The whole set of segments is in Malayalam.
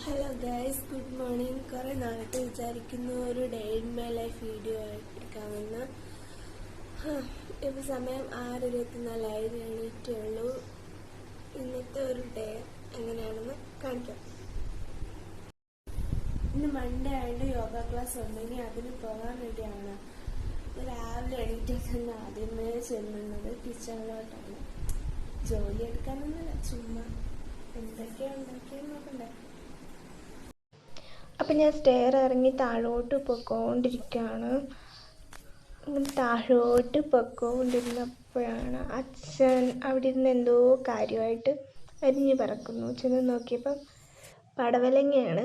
Hello guys, good morning. കുറേ നാളത്തെ വിചാരിക്കുന്നു ഒരു day in my life video എടുക്കാമെന്ന്. ഇപ്പോൾ സമയം 6:24 എണീറ്റേ ഉള്ളൂ. ഇന്നത്തെ ഒരു ഡേ എങ്ങനെയാണെന്ന് കാണിക്കാം. ഇന്ന് മൺഡേ ആയിട്ട് യോഗ ക്ലാസ് ഉണ്ട്. ഇനി അതിന് പോകാൻ വേണ്ടിയാണ് രാവിലെ എണീറ്റേക്കുന്ന ആദ്യമേ ചെല്ലുന്നത് കിച്ചണിലോട്ടാണ്. ജോലി എടുക്കാനൊന്നുമില്ല, ചുമ്മാ എന്തൊക്കെയാണ് ഉണ്ടാക്കിയെന്ന് നോക്കണ്ടേ. അപ്പം ഞാൻ സ്റ്റെയർ ഇറങ്ങി താഴോട്ട് പൊയ്ക്കൊണ്ടിരിക്കുകയാണ്. താഴോട്ട് പൊയ്ക്കൊണ്ടിരുന്നപ്പോഴാണ് അച്ഛൻ അവിടെ ഇരുന്ന് എന്തോ കാര്യമായിട്ട് അരിഞ്ഞ് പറക്കുന്നു. ചെന്ന് നോക്കിയപ്പം പടവലങ്ങയാണ്.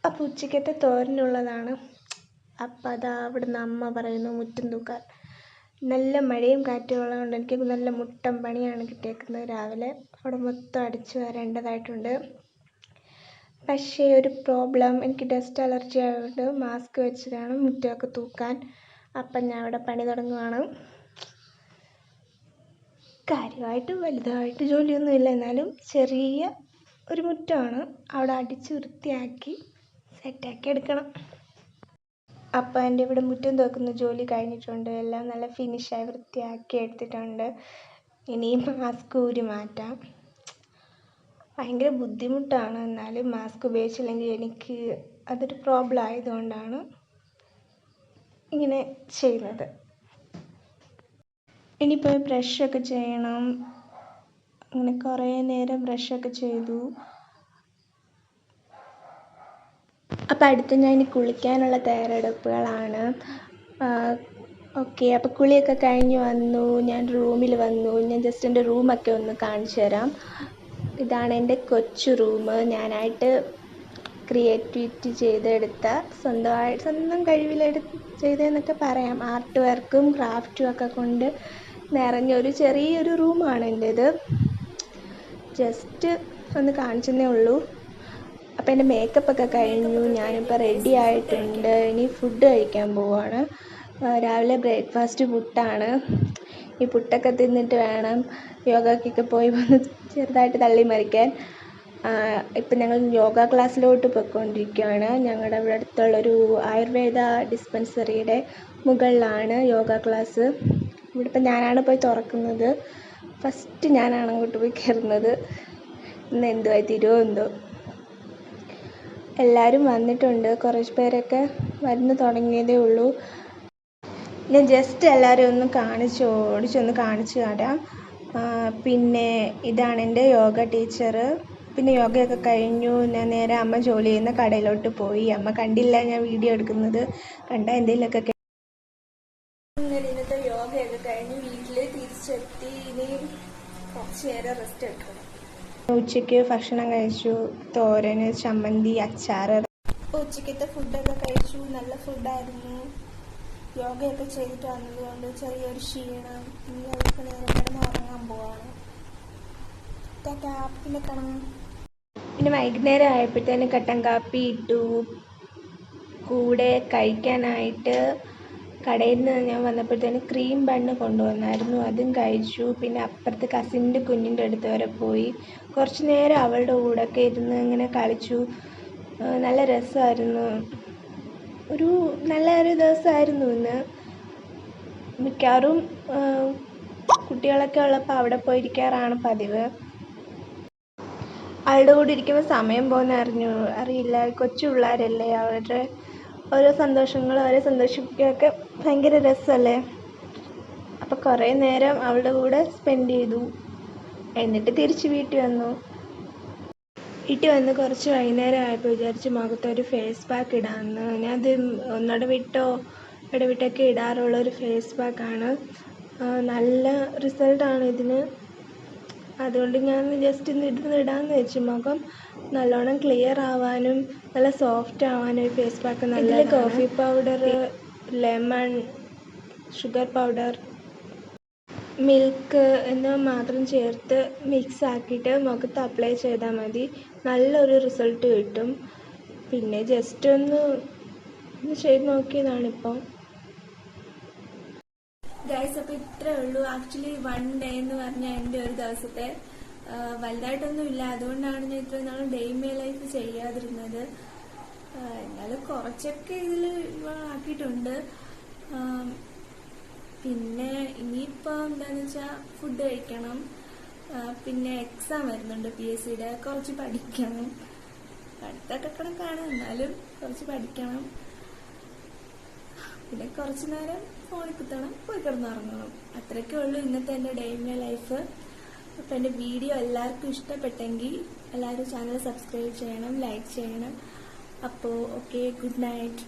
അപ്പം ഉച്ചക്കത്തെ തോരനുള്ളതാണ്. അപ്പം അതാ അവിടുന്ന് അമ്മ പറയുന്നു മുറ്റം തൂക്കാൻ. നല്ല മഴയും കാറ്റും ഉള്ളതുകൊണ്ട് എനിക്ക് നല്ല മുട്ടൻ പണിയാണ് കിട്ടിയേക്കുന്നത്. രാവിലെ അവിടെ മൊത്തം അടിച്ചു വരേണ്ടതായിട്ടുണ്ട്. പക്ഷേ ഒരു പ്രോബ്ലം, എനിക്ക് ഡസ്റ്റ് അലർജി ആയതുകൊണ്ട് മാസ്ക് വെച്ചിട്ടാണ് മുറ്റമൊക്കെ തൂക്കാൻ. അപ്പം ഞാൻ അവിടെ പണി തുടങ്ങുവാണ്. കാര്യമായിട്ട് വലുതായിട്ട് ജോലിയൊന്നുമില്ല, എന്നാലും ചെറിയ ഒരു മുറ്റമാണ്. അവിടെ അടിച്ച് വൃത്തിയാക്കി സെറ്റാക്കി എടുക്കണം. അപ്പം എൻ്റെ ഇവിടെ മുറ്റം തൂക്കുന്ന ജോലി കഴിഞ്ഞിട്ടുണ്ട്. എല്ലാം നല്ല ഫിനിഷായി വൃത്തിയാക്കി എടുത്തിട്ടുണ്ട്. ഇനിയും മാസ്ക് ഊരി മാറ്റാം. ഭയങ്കര ബുദ്ധിമുട്ടാണ്. എന്നാലും മാസ്ക് ഉപയോഗിച്ചില്ലെങ്കിൽ എനിക്ക് അതൊരു പ്രോബ്ലം ആയതുകൊണ്ടാണ് ഇങ്ങനെ ചെയ്യുന്നത്. ഇനിയിപ്പോൾ ബ്രഷൊക്കെ ചെയ്യണം. അങ്ങനെ കുറേ നേരം ബ്രഷൊക്കെ ചെയ്തു. അപ്പം അടുത്ത് ഞാൻ ഇനി കുളിക്കാനുള്ള തയ്യാറെടുപ്പുകളാണ്. ഓക്കെ, അപ്പോൾ കുളിയൊക്കെ കഴിഞ്ഞ് വന്നു. ഞാൻ റൂമിൽ വന്നു. ഞാൻ ജസ്റ്റ് എൻ്റെ റൂമൊക്കെ ഒന്ന് കാണിച്ചു തരാം. ഇതാണ് എൻ്റെ കൊച്ചു റൂം. ഞാനായിട്ട് ക്രിയേറ്റിവിറ്റി ചെയ്തെടുത്ത സ്വന്തം ചെയ്തതെന്നൊക്കെ പറയാം. ആർട്ട് വർക്കും ക്രാഫ്റ്റും ഒക്കെ കൊണ്ട് നിറഞ്ഞൊരു ചെറിയൊരു റൂമാണ് എൻ്റേത്. ജസ്റ്റ് ഒന്ന് കാണിച്ചെന്നേ ഉള്ളൂ. അപ്പം എൻ്റെ മേക്കപ്പൊക്കെ കഴിഞ്ഞു. ഞാനിപ്പോൾ റെഡി ആയിട്ടുണ്ട്. ഇനി ഫുഡ് കഴിക്കാൻ പോവുകയാണ്. രാവിലെ ബ്രേക്ക്ഫാസ്റ്റ് പുട്ടാണ്. ഈ പുട്ടൊക്കെ തിന്നിട്ട് വേണം യോഗയ്ക്കൊക്കെ പോയി വന്ന് ചെറുതായിട്ട് തള്ളി മറിക്കാൻ. ഇപ്പം ഞങ്ങൾ യോഗ ക്ലാസ്സിലോട്ട് പോയിക്കൊണ്ടിരിക്കുകയാണ്. ഞങ്ങളുടെ ഇവിടെ അടുത്തുള്ളൊരു ആയുർവേദ ഡിസ്പെൻസറിയുടെ മുകളിലാണ് യോഗ ക്ലാസ്. ഇവിടെ ഇപ്പം ഞാനാണ് പോയി തുറക്കുന്നത്. ഫസ്റ്റ് ഞാനാണ് അങ്ങോട്ട് പോയി കയറുന്നത്. ഇന്ന് എന്തുവായി തീരുമോ എന്തോ. എല്ലാവരും വന്നിട്ടുണ്ട്. കുറച്ച് പേരൊക്കെ വരുന്നു തുടങ്ങിയതേ ഉള്ളൂ. ഞാൻ ജസ്റ്റ് എല്ലാവരും ഒന്ന് ഓടിച്ചൊന്ന് കാണിച്ചു തരാം. പിന്നെ ഇതാണ് എൻ്റെ യോഗ ടീച്ചർ. പിന്നെ യോഗയൊക്കെ കഴിഞ്ഞു. ഞാൻ നേരെ അമ്മ ജോലി ചെയ്യുന്ന കടയിലോട്ട് പോയി. അമ്മ കണ്ടില്ല ഞാൻ വീഡിയോ എടുക്കുന്നത്. കണ്ട എന്തെങ്കിലുമൊക്കെ. ഇങ്ങനെ ഇന്നത്തെ യോഗയൊക്കെ കഴിഞ്ഞ് വീട്ടിൽ തിരിച്ചെത്തി. ഇനിയും കുറച്ച് നേരം റെസ്റ്റ് എടുക്കണം. ഉച്ചയ്ക്ക് ഭക്ഷണം കഴിച്ചു. തോരന്, ചമ്മന്തി, അച്ചാറ്. ഉച്ചക്കത്തെ ഫുഡൊക്കെ കഴിച്ചു. നല്ല ഫുഡായിരുന്നു. യോഗയൊക്കെ ചെയ്തിട്ട് വന്നതുകൊണ്ട് ചെറിയൊരു ക്ഷീണം. ഇനി അതൊക്കെ നേരം കിടന്ന് ഉറങ്ങാൻ പോവാണ്. പിന്നെ കാണാം. പിന്നെ വൈകുന്നേരം ആയപ്പോഴത്തേന് കട്ടൻ കാപ്പി ഇട്ടു. കൂടെ കഴിക്കാനായിട്ട് കടയിൽ നിന്ന് ഞാൻ വന്നപ്പോഴത്തേന് ക്രീം ബണ്ണ് കൊണ്ടുവന്നായിരുന്നു. അതും കഴിച്ചു. പിന്നെ അപ്പുറത്ത് കസിൻ്റെ കുഞ്ഞിൻ്റെ അടുത്ത് വരെ പോയി. കുറച്ച് നേരം അവളുടെ കൂടെയൊക്കെ ഇരുന്ന് ഇങ്ങനെ കളിച്ചു. നല്ല രസമായിരുന്നു. നല്ലൊരു ദിവസമായിരുന്നു ഇന്ന്. മിക്കവാറും കുട്ടികളൊക്കെ ഉള്ളപ്പോൾ അവിടെ പോയിരിക്കാറാണ് പതിവ്. അവളുടെ കൂടെ ഇരിക്കുമ്പോൾ സമയം പോകുന്ന അറിയില്ല. കൊച്ചു പിള്ളേരല്ലേ, അവരുടെ ഓരോ സന്തോഷങ്ങളും അവരെ സന്തോഷിപ്പിക്കുകയൊക്കെ ഭയങ്കര രസമല്ലേ. അപ്പോൾ കുറേ നേരം അവളുടെ കൂടെ സ്പെൻഡ് ചെയ്തു. എന്നിട്ട് തിരിച്ച് വീട്ടിൽ വന്നു. വീട്ടിൽ വന്ന് കുറച്ച് വൈകുന്നേരം ആയപ്പോൾ വിചാരിച്ച് മുഖത്തൊരു ഫേസ് പാക്ക് ഇടാമെന്ന്. ഞാനത് ഇടവിട്ടൊക്കെ ഇടാറുള്ളൊരു ഫേസ് പാക്കാണ്. നല്ല റിസൾട്ടാണ് ഇതിന്. അതുകൊണ്ട് ഞാൻ ജസ്റ്റ് ഇടാമെന്ന് വെച്ചു. മുഖം നല്ലോണം ക്ലിയർ ആവാനും നല്ല സോഫ്റ്റ് ആവാനും ഒരു ഫേസ് പാക്ക് നല്ലതാണ്. Coffee powder, lemon, sugar powder, milk എന്നിവ മാത്രം ചേർത്ത് മിക്സ് ആക്കിയിട്ട് മുഖത്ത് അപ്ലൈ ചെയ്താൽ മതി. നല്ലൊരു റിസൾട്ട് കിട്ടും. പിന്നെ ജസ്റ്റ് ഒന്ന് ചെയ്ത് നോക്കിയതാണിപ്പം. ഗൈസ്, അപ്പോൾ ഇത്രേ ഉള്ളൂ. ആക്ച്വലി 1 ഡേ എന്ന് പറഞ്ഞാൽ എൻ്റെ ഒരു ദിവസത്തെ വലുതായിട്ടൊന്നുമില്ല. അതുകൊണ്ടാണ് ഞാൻ ഇത്രയും നാളും ഡേ ഇൻ മൈ ലൈഫ് ചെയ്യാതിരുന്നത്. എന്നാലും കുറച്ചൊക്കെ ഇതിൽ ആക്കിയിട്ടുണ്ട്. പിന്നെ ഇനിയിപ്പോൾ എന്താണെന്ന് വെച്ചാൽ ഫുഡ് കഴിക്കണം. പിന്നെ എക്സാം വരുന്നുണ്ട് PSCയുടെ, കുറച്ച് പഠിക്കണം. പഠിത്തമൊക്കെ കണക്കാണ്, എന്നാലും കുറച്ച് പഠിക്കണം. പിന്നെ കുറച്ച് നേരം ഫോണിൽ കുത്തണം, പോയി കിടന്നുറങ്ങണം. അത്രയൊക്കെ ഉള്ളൂ ഇന്നത്തെ എൻ്റെ ഡേ ഇൻ മൈ ലൈഫ്. അപ്പം എൻ്റെ വീഡിയോ എല്ലാവർക്കും ഇഷ്ടപ്പെട്ടെങ്കിൽ എല്ലാവരും ചാനൽ സബ്സ്ക്രൈബ് ചെയ്യണം, ലൈക്ക് ചെയ്യണം. അപ്പോൾ ഓക്കെ, ഗുഡ് നൈറ്റ്.